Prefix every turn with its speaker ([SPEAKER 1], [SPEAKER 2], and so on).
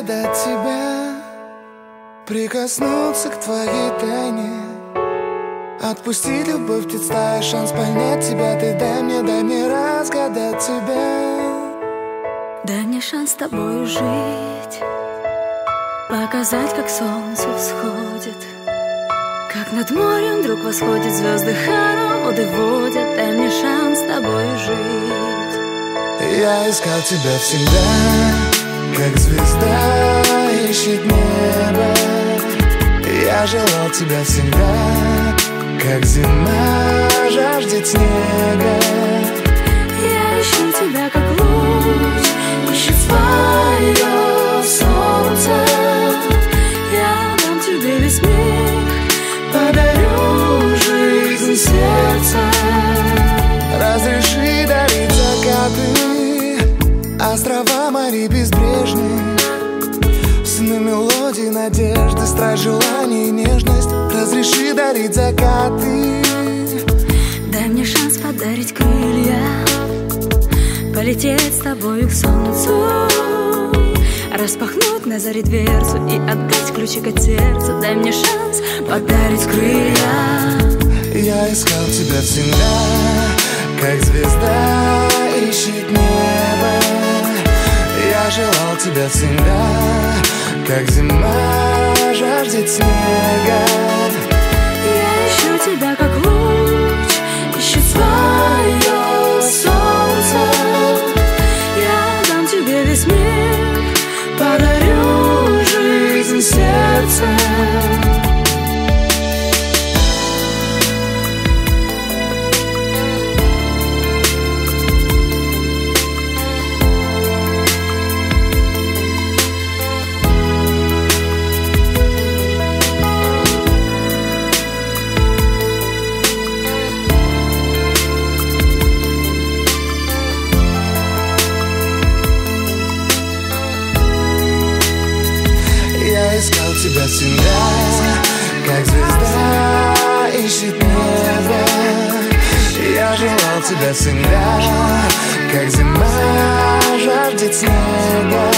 [SPEAKER 1] разгадать тебя, прикоснуться к твоей тайне, отпустить любовь, представить шанс понять тебя. Ты дай мне разгадать тебя.
[SPEAKER 2] Дай мне шанс с тобою жить, показать, как солнце всходит, как над морем вдруг восходят звезды, хороводы водят. Дай мне шанс с тобою жить.
[SPEAKER 1] Я искал тебя всегда, как звезда ищет небо. Я желал тебя всегда, как зима жаждет снега.
[SPEAKER 2] Я ищу тебя, как луч ищет свое солнце. Я дам тебе весь мир, подарю жизнь сердца.
[SPEAKER 1] Разреши дарить закаты, острова, моря безбрежные, сны, мелодии, надежды, страсть, желание и нежность. Разреши дарить закаты.
[SPEAKER 2] Дай мне шанс подарить крылья, полететь с тобою к солнцу, распахнуть на заре дверцу и отдать ключик от сердца. Дай мне шанс подарить крылья.
[SPEAKER 1] Я искал тебя всегда, как звезда ищет небо. Я желал тебя всегда, как зима жаждет снега.
[SPEAKER 2] Я ищу тебя, как луч ищет свое солнце. Я дам тебе весь мир, подарю жизнь сердца.
[SPEAKER 1] Я искал тебя всегда, как звезда ищет небо. Я желал тебя всегда, как зима жаждет снега.